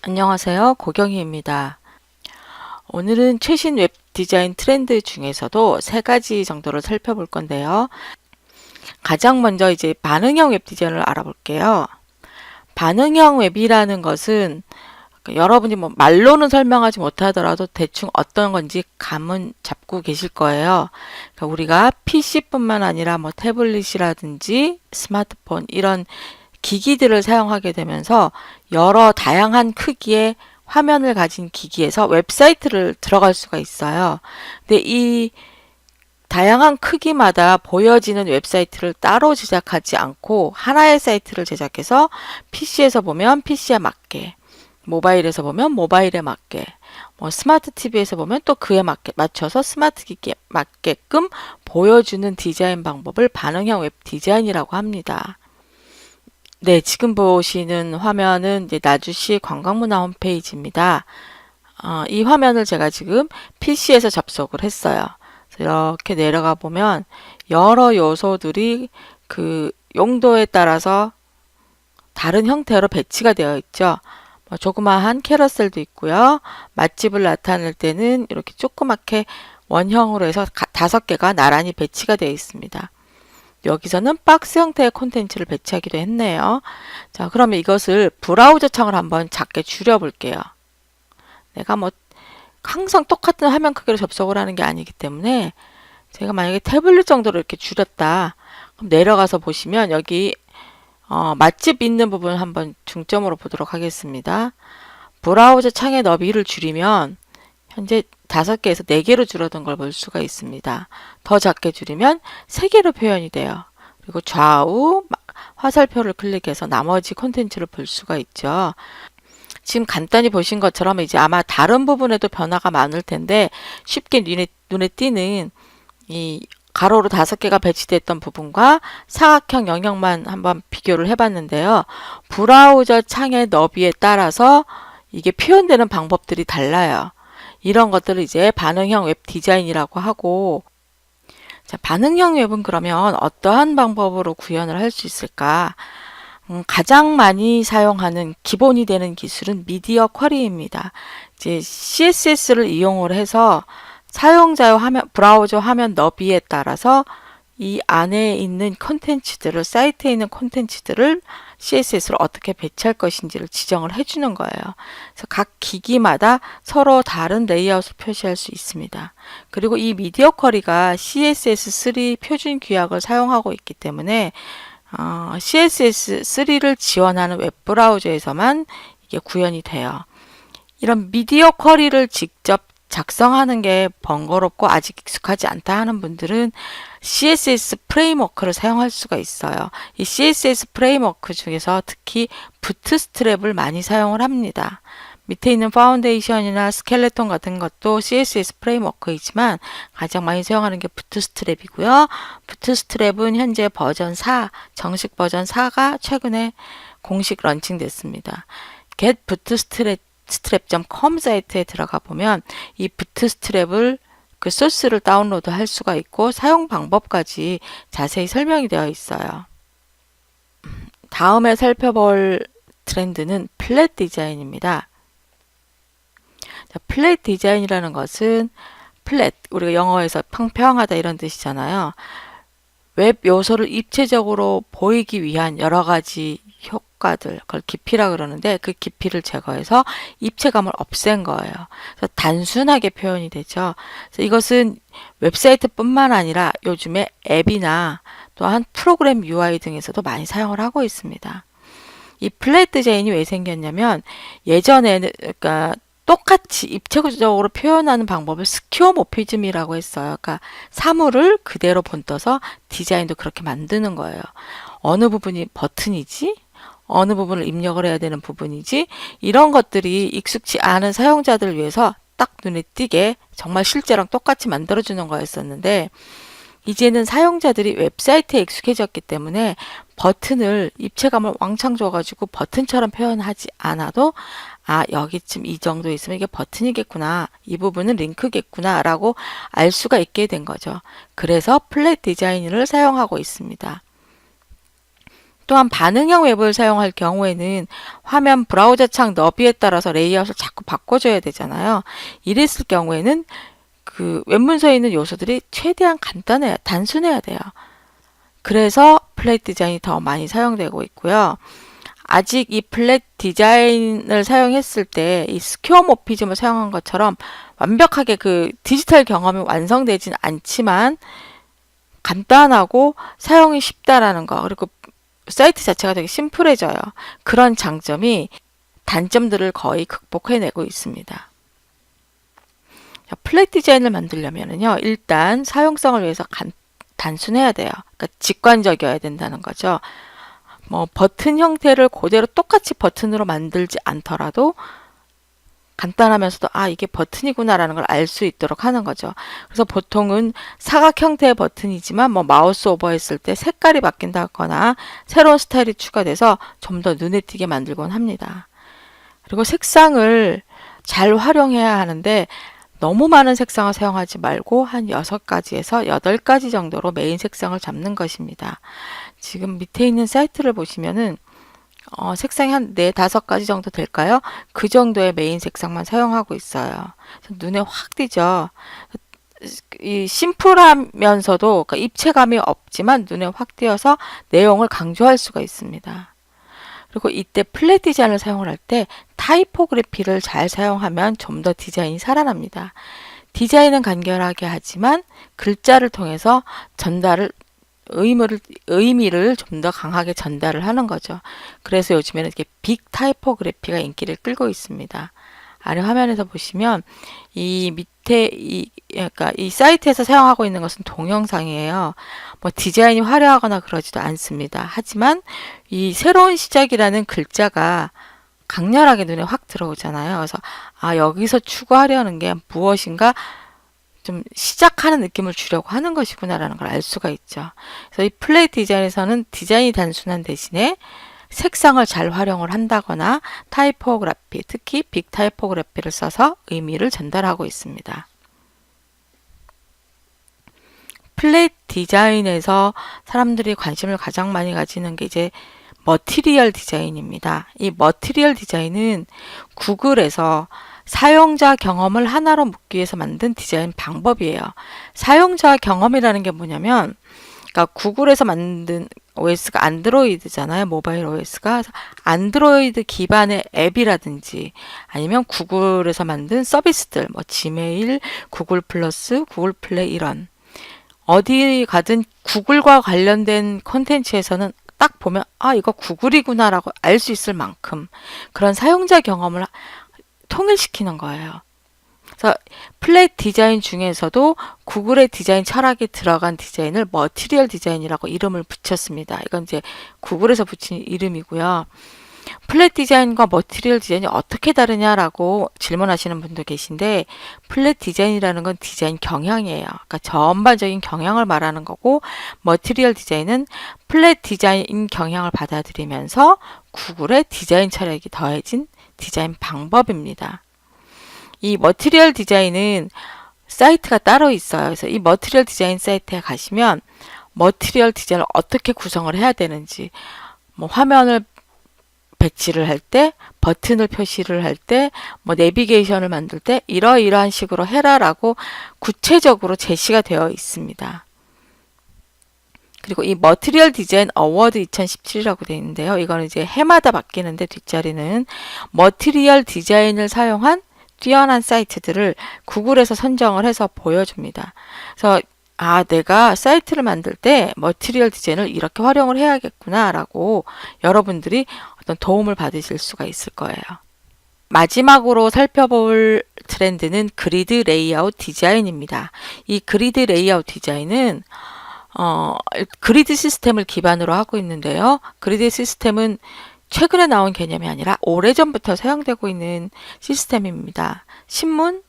안녕하세요. 고경희입니다. 오늘은 최신 웹 디자인 트렌드 중에서도 세 가지 정도를 살펴볼 건데요. 가장 먼저 이제 반응형 웹 디자인을 알아볼게요. 반응형 웹이라는 것은 여러분이 뭐 말로는 설명하지 못하더라도 대충 어떤 건지 감은 잡고 계실 거예요. 그러니까 우리가 PC뿐만 아니라 뭐 태블릿이라든지 스마트폰 이런 기기들을 사용하게 되면서 여러 다양한 크기의 화면을 가진 기기에서 웹사이트를 들어갈 수가 있어요. 근데 이 다양한 크기마다 보여지는 웹사이트를 따로 제작하지 않고 하나의 사이트를 제작해서 PC에서 보면 PC에 맞게, 모바일에서 보면 모바일에 맞게, 뭐 스마트 TV에서 보면 또 그에 맞춰서 스마트 기기에 맞게끔 보여주는 디자인 방법을 반응형 웹 디자인이라고 합니다. 네, 지금 보시는 화면은 이제 나주시 관광문화 홈페이지입니다. 이 화면을 제가 지금 PC에서 접속을 했어요. 이렇게 내려가 보면 여러 요소들이 그 용도에 따라서 다른 형태로 배치가 되어 있죠. 뭐 조그마한 캐러셀도 있고요. 맛집을 나타낼 때는 이렇게 조그맣게 원형으로 해서 5개가 나란히 배치가 되어 있습니다. 여기서는 박스 형태의 콘텐츠를 배치하기도 했네요. 자, 그러면 이것을 브라우저 창을 한번 작게 줄여볼게요. 내가 뭐 항상 똑같은 화면 크기로 접속을 하는 게 아니기 때문에 제가 만약에 태블릿 정도로 이렇게 줄였다. 그럼 내려가서 보시면 여기 맛집 있는 부분을 한번 중점으로 보도록 하겠습니다. 브라우저 창의 너비를 줄이면 현재 5개에서 4개로 줄어든 걸 볼 수가 있습니다. 더 작게 줄이면 3개로 표현이 돼요. 그리고 좌우 화살표를 클릭해서 나머지 콘텐츠를 볼 수가 있죠. 지금 간단히 보신 것처럼 이제 아마 다른 부분에도 변화가 많을 텐데 쉽게 눈에 띄는 이 가로로 5개가 배치됐던 부분과 사각형 영역만 한번 비교를 해봤는데요. 브라우저 창의 너비에 따라서 이게 표현되는 방법들이 달라요. 이런 것들을 이제 반응형 웹 디자인이라고 하고, 자, 반응형 웹은 그러면 어떠한 방법으로 구현을 할 수 있을까? 가장 많이 사용하는 기본이 되는 기술은 미디어 쿼리입니다. 이제 CSS를 이용을 해서 사용자의 브라우저 화면 너비에 따라서 이 안에 있는 콘텐츠들을, 사이트에 있는 콘텐츠들을 CSS로 어떻게 배치할 것인지를 지정을 해주는 거예요. 그래서 각 기기마다 서로 다른 레이아웃을 표시할 수 있습니다. 그리고 이 미디어 쿼리가 CSS3 표준 규약을 사용하고 있기 때문에 CSS3를 지원하는 웹브라우저에서만 이게 구현이 돼요. 이런 미디어 쿼리를 직접 작성하는 게 번거롭고 아직 익숙하지 않다 하는 분들은 CSS 프레임워크를 사용할 수가 있어요. 이 CSS 프레임워크 중에서 특히 부트스트랩을 많이 사용을 합니다. 밑에 있는 파운데이션이나 스켈레톤 같은 것도 CSS 프레임워크이지만 가장 많이 사용하는 게 부트스트랩이고요. 부트스트랩은 현재 버전 4, 정식 버전 4가 최근에 공식 런칭됐습니다. getbootstrap.com 사이트에 들어가 보면 이 부트스트랩을 그 소스를 다운로드 할 수가 있고 사용 방법까지 자세히 설명이 되어 있어요. 다음에 살펴볼 트렌드는 플랫 디자인입니다. 자, 플랫 디자인이라는 것은 플랫, 우리가 영어에서 평평하다 이런 뜻이잖아요. 웹 요소를 입체적으로 보이기 위한 여러 가지 효과들, 그걸 깊이라 그러는데 그 깊이를 제거해서 입체감을 없앤 거예요. 그래서 단순하게 표현이 되죠. 그래서 이것은 웹사이트뿐만 아니라 요즘에 앱이나 또한 프로그램 UI 등에서도 많이 사용을 하고 있습니다. 이 플랫 디자인이 왜 생겼냐면 예전에는 그러니까 똑같이 입체적으로 표현하는 방법을 스퀘어모피즘이라고 했어요. 그러니까 사물을 그대로 본떠서 디자인도 그렇게 만드는 거예요. 어느 부분이 버튼이지? 어느 부분을 입력을 해야 되는 부분이지? 이런 것들이 익숙치 않은 사용자들을 위해서 딱 눈에 띄게 정말 실제랑 똑같이 만들어주는 거였었는데 이제는 사용자들이 웹사이트에 익숙해졌기 때문에 버튼을 입체감을 왕창 줘가지고 버튼처럼 표현하지 않아도 여기쯤 이 정도 있으면 이게 버튼이겠구나. 이 부분은 링크겠구나. 라고 알 수가 있게 된 거죠. 그래서 플랫 디자인을 사용하고 있습니다. 또한 반응형 웹을 사용할 경우에는 화면 브라우저 창 너비에 따라서 레이아웃을 자꾸 바꿔줘야 되잖아요. 이랬을 경우에는 그 웹문서에 있는 요소들이 최대한 단순해야 돼요. 그래서 플랫 디자인이 더 많이 사용되고 있고요. 아직 이 플랫 디자인을 사용했을 때 이 스퀘어모피즘을 사용한 것처럼 완벽하게 그 디지털 경험이 완성되진 않지만 간단하고 사용이 쉽다라는 거, 그리고 사이트 자체가 되게 심플해져요. 그런 장점이 단점들을 거의 극복해내고 있습니다. 플랫 디자인을 만들려면요, 일단 사용성을 위해서 단순해야 돼요. 그러니까 직관적이어야 된다는 거죠. 뭐 버튼 형태를 그대로 똑같이 버튼으로 만들지 않더라도 간단하면서도 이게 버튼이구나라는 걸 알 수 있도록 하는 거죠. 그래서 보통은 사각 형태의 버튼이지만 뭐 마우스 오버했을 때 색깔이 바뀐다거나 새로운 스타일이 추가돼서 좀 더 눈에 띄게 만들곤 합니다. 그리고 색상을 잘 활용해야 하는데 너무 많은 색상을 사용하지 말고 한 6가지에서 8가지 정도로 메인 색상을 잡는 것입니다. 지금 밑에 있는 사이트를 보시면은 색상이 한 4, 5가지 정도 될까요? 그 정도의 메인 색상만 사용하고 있어요. 눈에 확 띄죠. 이 심플하면서도 그러니까 입체감이 없지만 눈에 확 띄어서 내용을 강조할 수가 있습니다. 그리고 이때 플랫 디자인을 사용을 할 때 타이포그래피를 잘 사용하면 좀 더 디자인이 살아납니다. 디자인은 간결하게 하지만 글자를 통해서 의미를 좀 더 강하게 전달을 하는 거죠. 그래서 요즘에는 이렇게 빅 타이포그래피가 인기를 끌고 있습니다. 아래 화면에서 보시면 이 밑에 그러니까 이 사이트에서 사용하고 있는 것은 동영상이에요. 뭐 디자인이 화려하거나 그러지도 않습니다. 하지만 이 새로운 시작이라는 글자가 강렬하게 눈에 확 들어오잖아요. 그래서 여기서 추구하려는 게 무엇인가 좀 시작하는 느낌을 주려고 하는 것이구나라는 걸 알 수가 있죠. 그래서 이 플랫 디자인에서는 디자인이 단순한 대신에 색상을 잘 활용을 한다거나 타이포그래피, 특히 빅 타이포그래피를 써서 의미를 전달하고 있습니다. 플랫 디자인에서 사람들이 관심을 가장 많이 가지는 게 이제 머티리얼 디자인입니다. 이 머티리얼 디자인은 구글에서 사용자 경험을 하나로 묶기 위해서 만든 디자인 방법이에요. 사용자 경험이라는 게 뭐냐면, 그러니까 구글에서 만든 OS가 안드로이드잖아요. 모바일 OS가. 안드로이드 기반의 앱이라든지 아니면 구글에서 만든 서비스들, 뭐 지메일, 구글 플러스, 구글 플레이 이런. 어디 가든 구글과 관련된 콘텐츠에서는 딱 보면 이거 구글이구나라고 알 수 있을 만큼 그런 사용자 경험을 통일시키는 거예요. 그래서 플랫 디자인 중에서도 구글의 디자인 철학이 들어간 디자인을 머티리얼 디자인이라고 이름을 붙였습니다. 이건 이제 구글에서 붙인 이름이고요. 플랫 디자인과 머티리얼 디자인이 어떻게 다르냐라고 질문하시는 분도 계신데, 플랫 디자인이라는 건 디자인 경향이에요. 그러니까 전반적인 경향을 말하는 거고, 머티리얼 디자인은 플랫 디자인 경향을 받아들이면서 구글의 디자인 철학이 더해진 디자인 방법입니다. 이 머티리얼 디자인은 사이트가 따로 있어요. 그래서 이 머티리얼 디자인 사이트에 가시면 머티리얼 디자인을 어떻게 구성을 해야 되는지, 뭐 화면을 배치를 할 때, 버튼을 표시를 할 때, 뭐 내비게이션을 만들 때 이러이러한 식으로 해라라고 구체적으로 제시가 되어 있습니다. 그리고 이 머티리얼 디자인 어워드 2017이라고 되어 있는데요. 이거는 이제 해마다 바뀌는데 뒷자리는 머티리얼 디자인을 사용한 뛰어난 사이트들을 구글에서 선정을 해서 보여줍니다. 그래서 내가 사이트를 만들 때 머티리얼 디자인을 이렇게 활용을 해야겠구나 라고 여러분들이 어떤 도움을 받으실 수가 있을 거예요. 마지막으로 살펴볼 트렌드는 그리드 레이아웃 디자인입니다. 이 그리드 레이아웃 디자인은 그리드 시스템을 기반으로 하고 있는데요. 그리드 시스템은 최근에 나온 개념이 아니라 오래전부터 사용되고 있는 시스템입니다. 신문,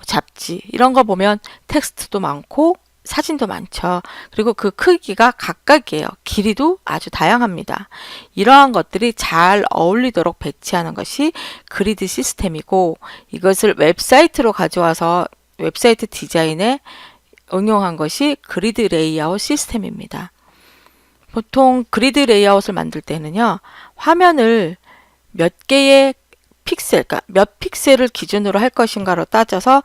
잡지 이런 거 보면 텍스트도 많고 사진도 많죠. 그리고 그 크기가 각각이에요. 길이도 아주 다양합니다. 이러한 것들이 잘 어울리도록 배치하는 것이 그리드 시스템이고, 이것을 웹사이트로 가져와서 웹사이트 디자인에 응용한 것이 그리드 레이아웃 시스템입니다. 보통 그리드 레이아웃을 만들 때는요, 화면을 몇 개의 픽셀, 그러니까 몇 픽셀을 기준으로 할 것인가로 따져서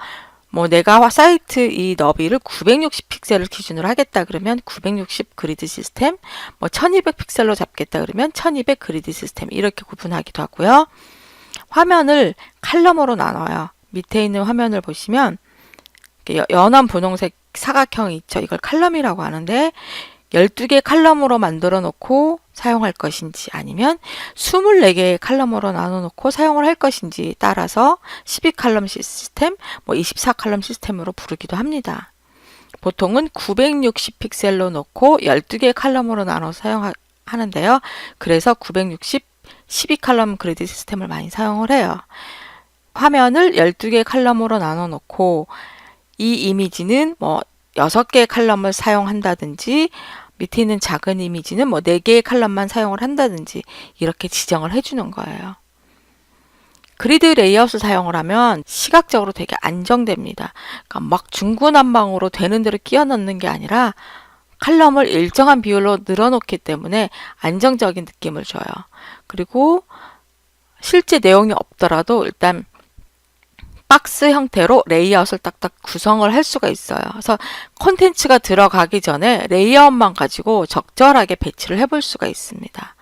뭐 내가 사이트 이 너비를 960 픽셀을 기준으로 하겠다 그러면 960 그리드 시스템, 뭐 1200 픽셀로 잡겠다 그러면 1200 그리드 시스템 이렇게 구분하기도 하고요. 화면을 칼럼으로 나눠요. 밑에 있는 화면을 보시면 연한 분홍색 사각형이 있죠. 이걸 칼럼이라고 하는데 12개 칼럼으로 만들어 놓고 사용할 것인지 아니면 24개의 칼럼으로 나눠 놓고 사용을 할 것인지 따라서 12칼럼 시스템, 뭐 24칼럼 시스템으로 부르기도 합니다. 보통은 960 픽셀로 놓고 12개 칼럼으로 나눠 사용하는데요. 그래서 960 12칼럼 그리드 시스템을 많이 사용을 해요. 화면을 12개 칼럼으로 나눠 놓고 이 이미지는 뭐 6개의 칼럼을 사용한다든지 밑에 있는 작은 이미지는 뭐 4개의 칼럼만 사용을 한다든지 이렇게 지정을 해주는 거예요. 그리드 레이아웃을 사용을 하면 시각적으로 되게 안정됩니다. 그러니까 막 중구난방으로 되는 대로 끼워 넣는 게 아니라 칼럼을 일정한 비율로 늘어놓기 때문에 안정적인 느낌을 줘요. 그리고 실제 내용이 없더라도 일단 박스 형태로 레이아웃을 딱딱 구성을 할 수가 있어요. 그래서 콘텐츠가 들어가기 전에 레이아웃만 가지고 적절하게 배치를 해볼 수가 있습니다.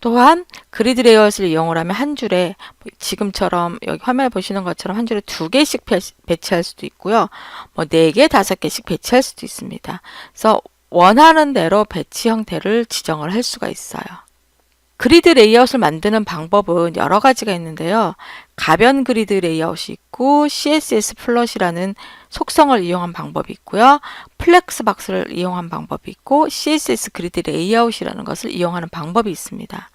또한 그리드 레이아웃을 이용을 하면 한 줄에 지금처럼 여기 화면에 보시는 것처럼 한 줄에 2개씩 배치할 수도 있고요. 뭐 4개, 5개씩 배치할 수도 있습니다. 그래서 원하는 대로 배치 형태를 지정을 할 수가 있어요. 그리드 레이아웃을 만드는 방법은 여러 가지가 있는데요. 가변 그리드 레이아웃이 있고 CSS 플롯이라는 속성을 이용한 방법이 있고요. 플렉스 박스를 이용한 방법이 있고 CSS 그리드 레이아웃이라는 것을 이용하는 방법이 있습니다.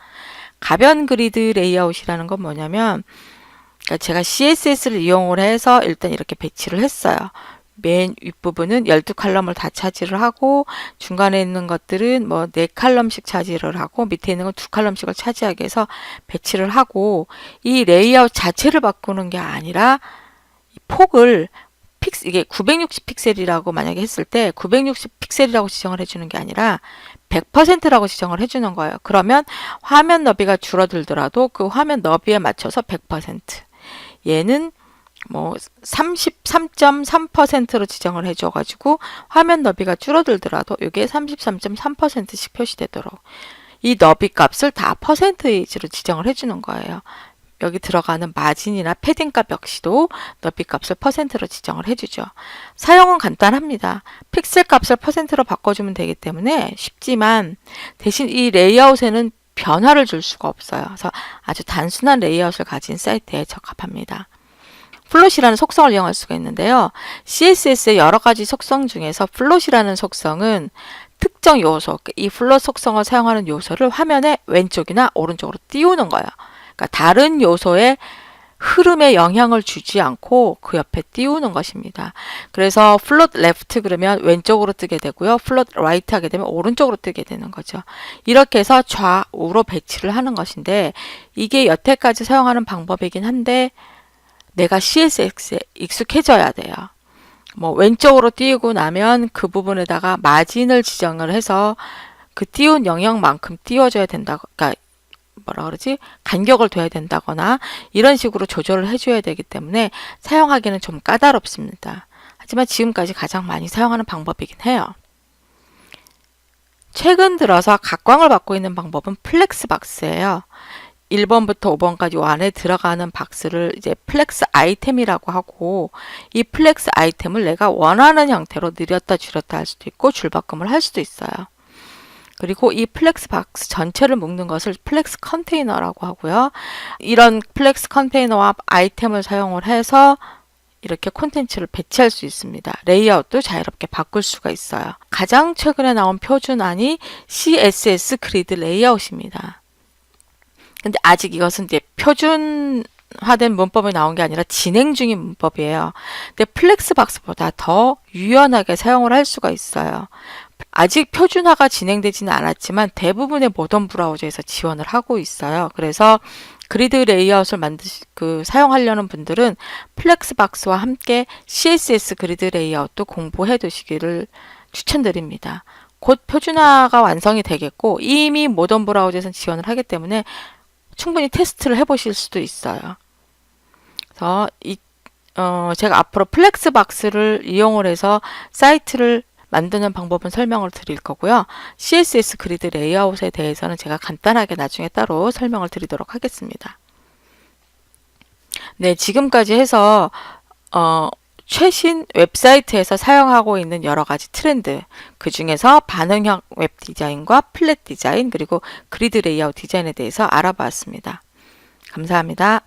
가변 그리드 레이아웃이라는 건 뭐냐면 그러니까 제가 CSS를 이용을 해서 일단 이렇게 배치를 했어요. 맨 윗부분은 12칼럼을 다 차지를 하고 중간에 있는 것들은 뭐 4칼럼씩 차지를 하고 밑에 있는 건 2칼럼씩을 차지하게 해서 배치를 하고 이 레이아웃 자체를 바꾸는 게 아니라 폭을 이게 960 픽셀이라고 만약에 했을 때 960 픽셀이라고 지정을 해주는 게 아니라 100%라고 지정을 해주는 거예요. 그러면 화면 너비가 줄어들더라도 그 화면 너비에 맞춰서 100%, 얘는 뭐 33.3%로 지정을 해줘가지고 화면 너비가 줄어들더라도 이게 33.3%씩 표시되도록 이 너비 값을 다 퍼센테이지로 지정을 해주는 거예요. 여기 들어가는 마진이나 패딩 값 역시도 너비 값을 퍼센트로 지정을 해주죠. 사용은 간단합니다. 픽셀 값을 퍼센트로 바꿔주면 되기 때문에 쉽지만 대신 이 레이아웃에는 변화를 줄 수가 없어요. 그래서 아주 단순한 레이아웃을 가진 사이트에 적합합니다. 플롯이라는 속성을 이용할 수가 있는데요. CSS의 여러 가지 속성 중에서 플롯이라는 속성은 특정 요소, 이 플롯 속성을 사용하는 요소를 화면의 왼쪽이나 오른쪽으로 띄우는 거예요. 그러니까 다른 요소의 흐름에 영향을 주지 않고 그 옆에 띄우는 것입니다. 그래서 플롯 레프트 그러면 왼쪽으로 뜨게 되고요. 플롯 라이트 하게 되면 오른쪽으로 뜨게 되는 거죠. 이렇게 해서 좌우로 배치를 하는 것인데 이게 여태까지 사용하는 방법이긴 한데 내가 CSS에 익숙해져야 돼요. 뭐 왼쪽으로 띄우고 나면 그 부분에다가 마진을 지정을 해서 그 띄운 영역만큼 띄워줘야 된다. 그러니까 뭐라 그러지? 간격을 둬야 된다거나 이런 식으로 조절을 해줘야 되기 때문에 사용하기는 좀 까다롭습니다. 하지만 지금까지 가장 많이 사용하는 방법이긴 해요. 최근 들어서 각광을 받고 있는 방법은 플렉스 박스예요. 1번부터 5번까지 안에 들어가는 박스를 이제 플렉스 아이템이라고 하고 이 플렉스 아이템을 내가 원하는 형태로 늘렸다 줄였다 할 수도 있고 줄바꿈을 할 수도 있어요. 그리고 이 플렉스 박스 전체를 묶는 것을 플렉스 컨테이너라고 하고요. 이런 플렉스 컨테이너와 아이템을 사용을 해서 이렇게 콘텐츠를 배치할 수 있습니다. 레이아웃도 자유롭게 바꿀 수가 있어요. 가장 최근에 나온 표준안이 CSS 그리드 레이아웃입니다. 근데 아직 이것은 이제 표준화된 문법이 나온 게 아니라 진행 중인 문법이에요. 근데 플렉스 박스보다 더 유연하게 사용을 할 수가 있어요. 아직 표준화가 진행되지는 않았지만 대부분의 모던 브라우저에서 지원을 하고 있어요. 그래서 그리드 레이아웃을 사용하려는 분들은 플렉스 박스와 함께 CSS 그리드 레이아웃도 공부해 두시기를 추천드립니다. 곧 표준화가 완성이 되겠고 이미 모던 브라우저에서는 지원을 하기 때문에 충분히 테스트를 해보실 수도 있어요. 그래서 제가 앞으로 플렉스박스를 이용을 해서 사이트를 만드는 방법은 설명을 드릴 거고요. CSS 그리드 레이아웃에 대해서는 제가 간단하게 나중에 따로 설명을 드리도록 하겠습니다. 네, 지금까지 해서 최신 웹사이트에서 사용하고 있는 여러 가지 트렌드, 그 중에서 반응형 웹 디자인과 플랫 디자인, 그리고 그리드 레이아웃 디자인에 대해서 알아봤습니다. 감사합니다.